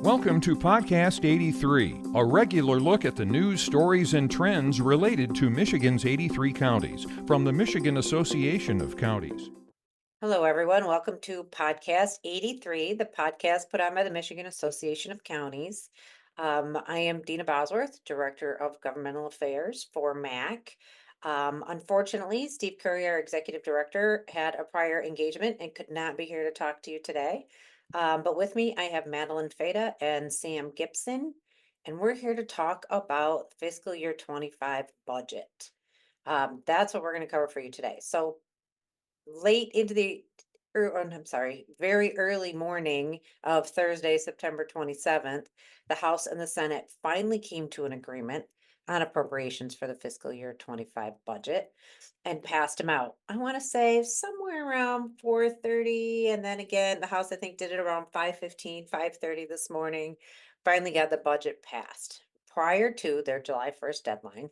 Welcome to Podcast 83, a regular look at the news, stories, and trends related to Michigan's 83 counties from the Michigan Association of Counties. Hello, everyone. Welcome to Podcast 83, the podcast put on by the Michigan Association of Counties. I am Deena Bosworth, Director of Governmental Affairs for MAC. Unfortunately, Steve Curry, our Executive Director, had a prior engagement and could not be here to talk to you today. But with me, I have Madeline Fata and Sam Gibson, and we're here to talk about fiscal year 25 budget. That's what we're going to cover for you today. So late into very early morning of Thursday, September 27th, the House and the Senate finally came to an agreement on appropriations for the fiscal year 25 budget and passed them out. I want to say somewhere around 4:30, and then again the House I think did it around 5:15, 5:30 this morning. Finally got the budget passed prior to their July 1st deadline,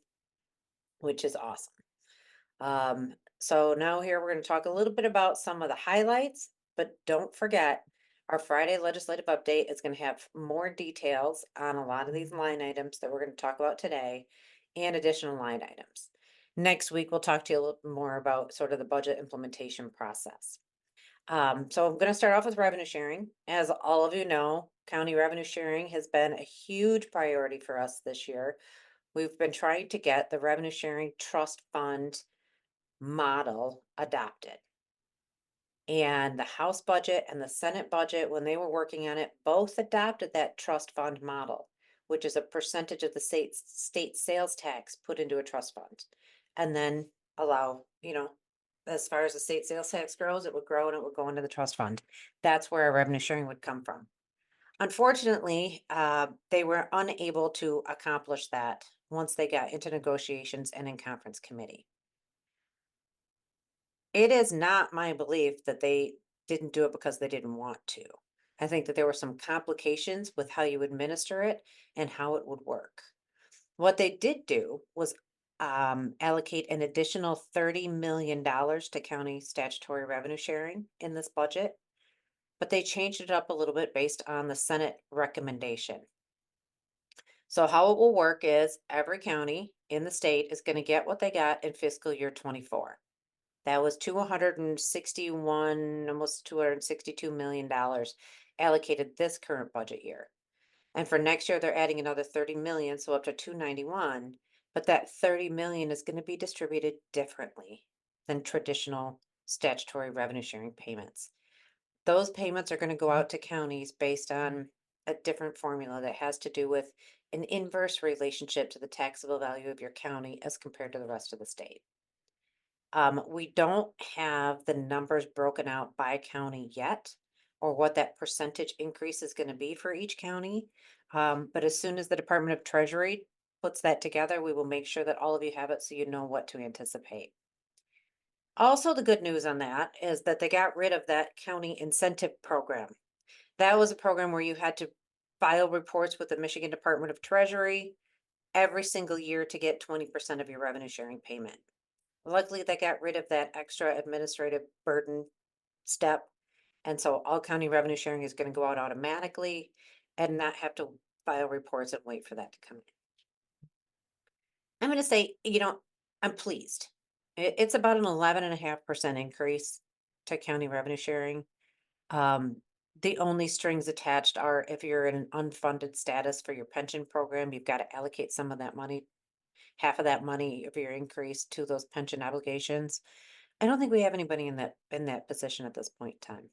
which is awesome. So now here we're going to talk a little bit about some of the highlights, but don't forget our Friday legislative update is going to have more details on a lot of these line items that we're going to talk about today and additional line items. Next week, we'll talk to you a little more about sort of the budget implementation process. So I'm going to start off with revenue sharing. As all of you know, county revenue sharing has been a huge priority for us this year. We've been trying to get the revenue sharing trust fund model adopted. And the House budget and the Senate budget, when they were working on it, both adopted that trust fund model, which is a percentage of the state sales tax put into a trust fund. And then allow, as far as the state sales tax grows, it would grow and it would go into the trust fund. That's where our revenue sharing would come from. Unfortunately, they were unable to accomplish that once they got into negotiations and in conference committee. It is not my belief that they didn't do it because they didn't want to. I think that there were some complications with how you administer it and how it would work. What they did do was allocate an additional $30 million to county statutory revenue sharing in this budget, but they changed it up a little bit based on the Senate recommendation. So how it will work is every county in the state is going to get what they got in fiscal year 24. That was 261, almost $262 million allocated this current budget year. And for next year, they're adding another 30 million, so up to 291. But that 30 million is going to be distributed differently than traditional statutory revenue sharing payments. Those payments are going to go out to counties based on a different formula that has to do with an inverse relationship to the taxable value of your county as compared to the rest of the state. We don't have the numbers broken out by county yet, or what that percentage increase is going to be for each county. But as soon as the Department of Treasury puts that together, we will make sure that all of you have it so you know what to anticipate. Also, the good news on that is that they got rid of that county incentive program. That was a program where you had to file reports with the Michigan Department of Treasury every single year to get 20% of your revenue sharing payment. Luckily, they got rid of that extra administrative burden step. And so all county revenue sharing is going to go out automatically and not have to file reports and wait for that to come in. I'm going to say, I'm pleased. It's about an 11.5% increase to county revenue sharing. The only strings attached are if you're in an unfunded status for your pension program, you've got to allocate some of that money, half of that money of your increase to those pension obligations. I don't think we have anybody in that position at this point in time.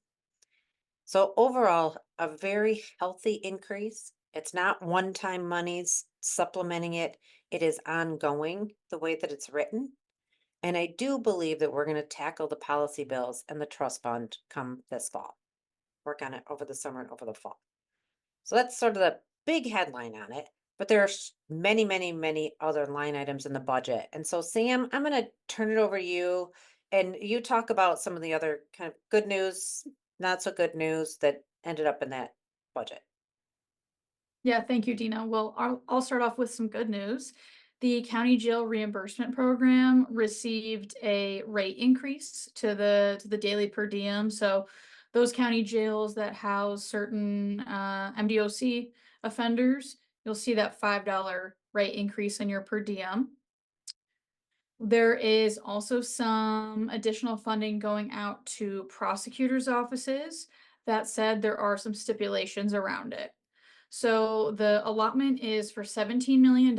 So overall, a very healthy increase. It's not one-time monies supplementing it. It is ongoing the way that it's written. And I do believe that we're going to tackle the policy bills and the trust fund come this fall. Work on it over the summer and over the fall. So that's sort of the big headline on it. But there are many, many, many other line items in the budget. And so, Sam, I'm going to turn it over to you and you talk about some of the other kind of good news, not so good news that ended up in that budget. Yeah, thank you, Dina. Well, I'll start off with some good news. The county jail reimbursement program received a rate increase to the daily per diem. So those county jails that house certain MDOC offenders, you'll see that $5 rate increase in your per diem. There is also some additional funding going out to prosecutors' offices. That said, there are some stipulations around it. So the allotment is for $17 million.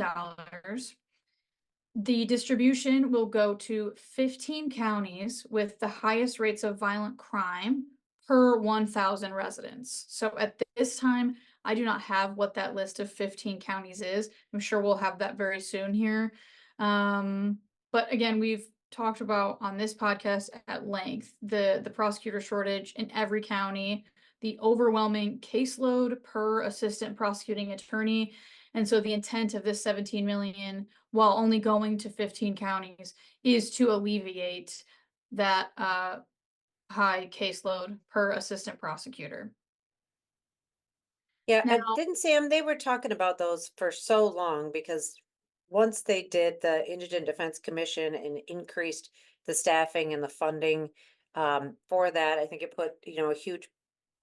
The distribution will go to 15 counties with the highest rates of violent crime per 1,000 residents. So at this time, I do not have what that list of 15 counties is. I'm sure we'll have that very soon here. But again, we've talked about on this podcast at length the prosecutor shortage in every county, the overwhelming caseload per assistant prosecuting attorney. And so the intent of this 17 million, while only going to 15 counties, is to alleviate that high caseload per assistant prosecutor. Yeah, Now, didn't Sam, they were talking about those for so long because once they did the Indigent Defense Commission and increased the staffing and the funding for that, I think it put, a huge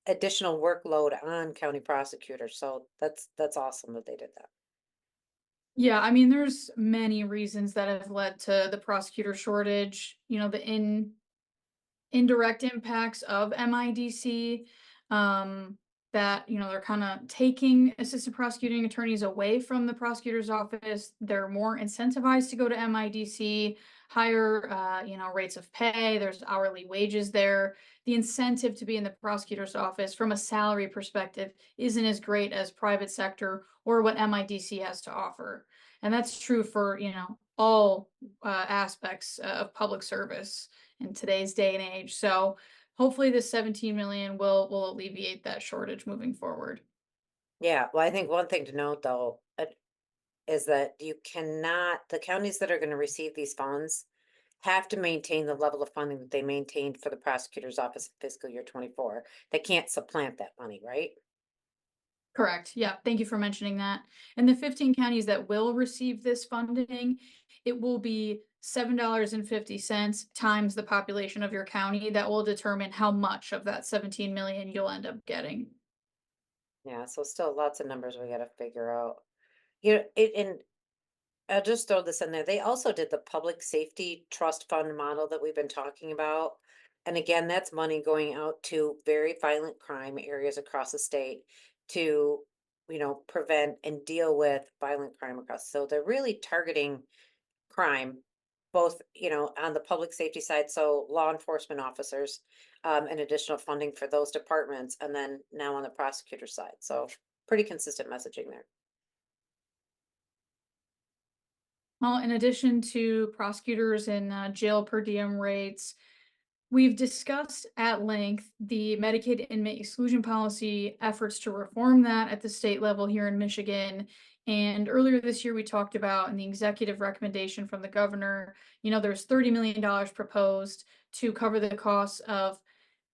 additional workload on county prosecutors. So that's awesome that they did that. yeah, I mean, there's many reasons that have led to the prosecutor shortage, the indirect impacts of MIDC, that, they're kind of taking assistant prosecuting attorneys away from the prosecutor's office. They're more incentivized to go to MIDC, higher, rates of pay. There's hourly wages there. The incentive to be in the prosecutor's office from a salary perspective isn't as great as private sector or what MIDC has to offer. And that's true for, all aspects of public service in today's day and age. So hopefully this 17 million will alleviate that shortage moving forward. Yeah, well, I think one thing to note though is that the counties that are going to receive these funds have to maintain the level of funding that they maintained for the prosecutor's office in fiscal year 24. They can't supplant that money, right? Correct. Yeah. Thank you for mentioning that. And the 15 counties that will receive this funding, it will be $7.50 times the population of your county. That will determine how much of that 17 million you'll end up getting. Yeah, so still lots of numbers we got to figure out. And I'll just throw this in there. They also did the public safety trust fund model that we've been talking about. And again, that's money going out to very violent crime areas across the state to, prevent and deal with violent crime across. So they're really targeting crime, both, on the public safety side, so law enforcement officers, and additional funding for those departments, and then now on the prosecutor side. So pretty consistent messaging there. Well, in addition to prosecutors and jail per diem rates, we've discussed at length the Medicaid inmate exclusion policy efforts to reform that at the state level here in Michigan. And earlier this year, we talked about in the executive recommendation from the governor, there's $30 million proposed to cover the costs of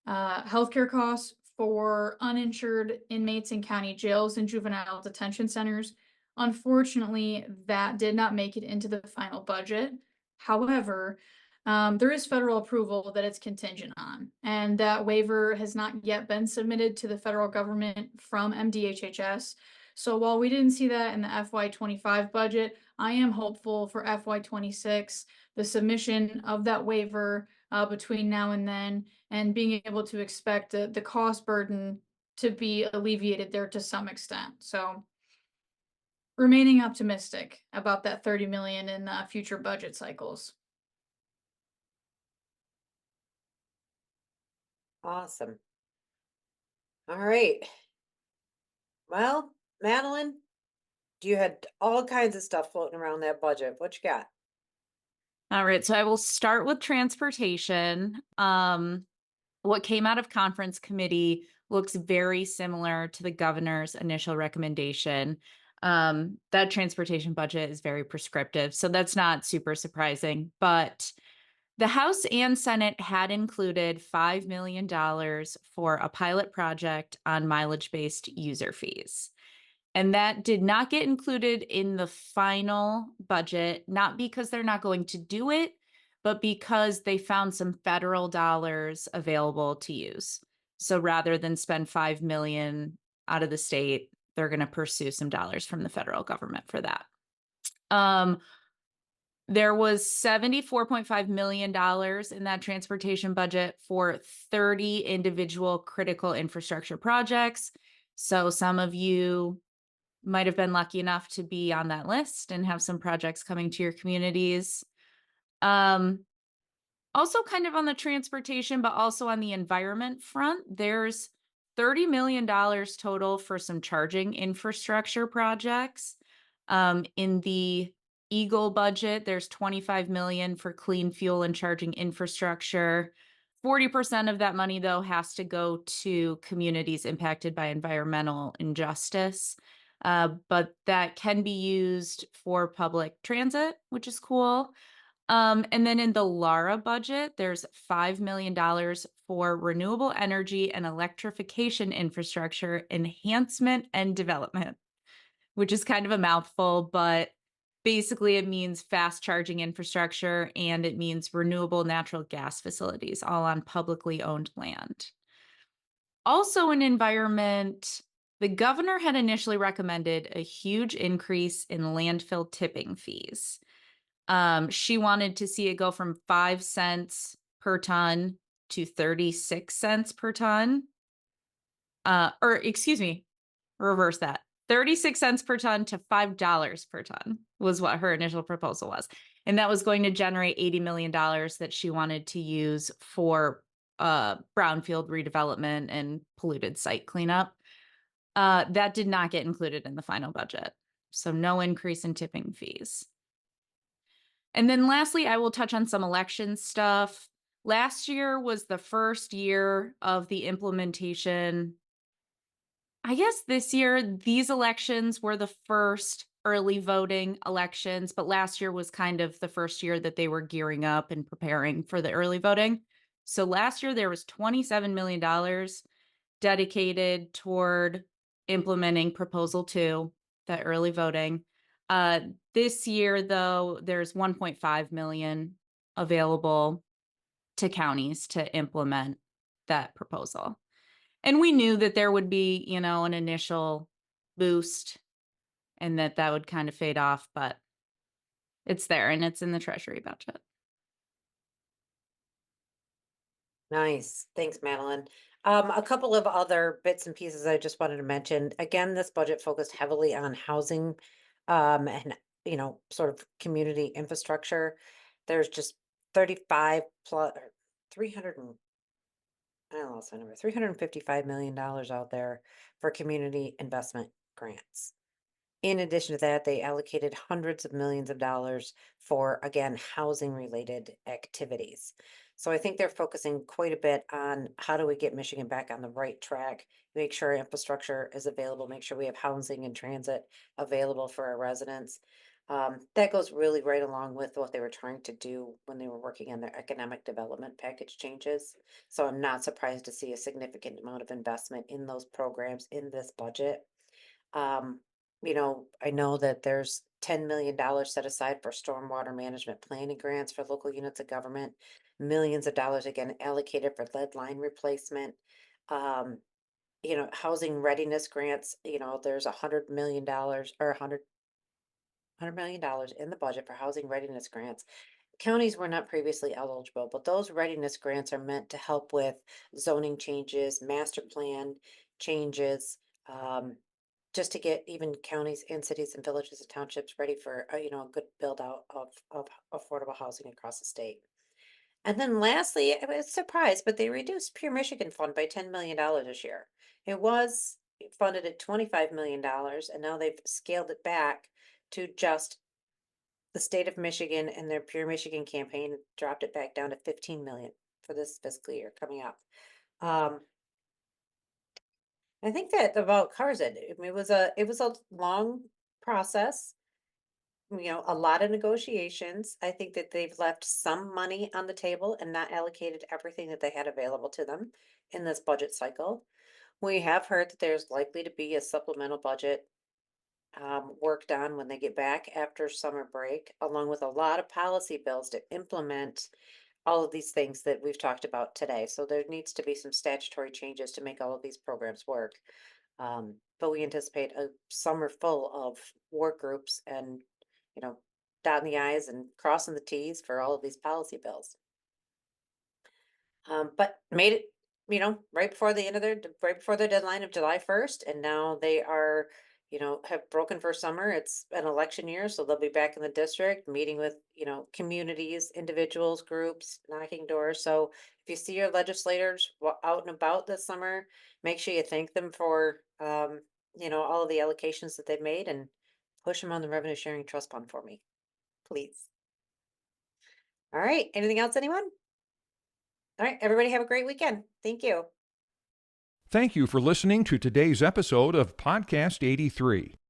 healthcare costs for uninsured inmates in county jails and juvenile detention centers. Unfortunately, that did not make it into the final budget. However, there is federal approval that it's contingent on, and that waiver has not yet been submitted to the federal government from MDHHS. So while we didn't see that in the FY25 budget, I am hopeful for FY26, the submission of that waiver between now and then, and being able to expect the cost burden to be alleviated there to some extent. So remaining optimistic about that 30 million in future budget cycles. Awesome. All right. Well, Madeline, you had all kinds of stuff floating around that budget. What you got? All right, so I will start with transportation. What came out of conference committee looks very similar to the governor's initial recommendation. That transportation budget is very prescriptive, so that's not super surprising. But the House and Senate had included $5 million for a pilot project on mileage-based user fees. And that did not get included in the final budget, not because they're not going to do it, but because they found some federal dollars available to use. So rather than spend 5 million out of the state, they're going to pursue some dollars from the federal government for that. There was $74.5 million in that transportation budget for 30 individual critical infrastructure projects. So some of you might have been lucky enough to be on that list and have some projects coming to your communities. Also kind of on the transportation, but also on the environment front, there's $30 million total for some charging infrastructure projects. In the Eagle budget, there's 25 million for clean fuel and charging infrastructure. 40% of that money, though, has to go to communities impacted by environmental injustice. But that can be used for public transit, which is cool. And then in the Lara budget, there's $5 million for renewable energy and electrification infrastructure enhancement and development, which is kind of a mouthful, but basically it means fast charging infrastructure and it means renewable natural gas facilities, all on publicly owned land. Also in environment, the governor had initially recommended a huge increase in landfill tipping fees. She wanted to see it go from 5 cents per ton to 36 cents per ton. Or excuse me, reverse that. 36 cents per ton to $5 per ton was what her initial proposal was. And that was going to generate $80 million that she wanted to use for brownfield redevelopment and polluted site cleanup. That did not get included in the final budget. So no increase in tipping fees. And then lastly, I will touch on some election stuff. Last year was the first year of the implementation. I guess this year, these elections were the first early voting elections, but last year was kind of the first year that they were gearing up and preparing for the early voting. So last year, there was $27 million dedicated toward implementing Proposal 2, that early voting. This year, though, there's 1.5 million available to counties to implement that proposal. And we knew that there would be, an initial boost and that would kind of fade off, but it's there and it's in the Treasury budget. Nice. Thanks, Madeline. A couple of other bits and pieces I just wanted to mention. Again, this budget focused heavily on housing, and, sort of community infrastructure. There's just 35 plus, or 300 and, I don't know, the number, $355 million out there for community investment grants. In addition to that, they allocated hundreds of millions of dollars for, again, housing related activities. So I think they're focusing quite a bit on how do we get Michigan back on the right track, make sure infrastructure is available, make sure we have housing and transit available for our residents. That goes really right along with what they were trying to do when they were working on their economic development package changes. So I'm not surprised to see a significant amount of investment in those programs in this budget. I know that there's $10 million set aside for stormwater management planning grants for local units of government, millions of dollars again allocated for lead line replacement. Housing readiness grants, there's $100 million or $100 million in the budget for housing readiness grants. Counties were not previously eligible, but those readiness grants are meant to help with zoning changes, master plan changes, just to get even counties and cities and villages and townships ready for a good build out of affordable housing across the state. And then lastly, I was surprised, but they reduced Pure Michigan Fund by $10 million this year. It was funded at $25 million, and now they've scaled it back to just the state of Michigan, and their Pure Michigan campaign dropped it back down to 15 million for this fiscal year coming up. I think that about covers it. I mean, it was a long process, a lot of negotiations. I think that they've left some money on the table and not allocated everything that they had available to them in this budget cycle. We have heard that there's likely to be a supplemental budget worked on when they get back after summer break, along with a lot of policy bills to implement all of these things that we've talked about today. So there needs to be some statutory changes to make all of these programs work. But we anticipate a summer full of work groups and, you know, dotting the i's and crossing the t's for all of these policy bills. But made it, right before the end of right before their deadline of July 1st, and now they are, have broken for summer. It's an election year, so they'll be back in the district, meeting with, communities, individuals, groups, knocking doors. So if you see your legislators out and about this summer, make sure you thank them for, all of the allocations that they've made, and push them on the revenue sharing trust fund for me, please. All right. Anything else, anyone? All right, everybody have a great weekend. Thank you. Thank you for listening to today's episode of Podcast 83.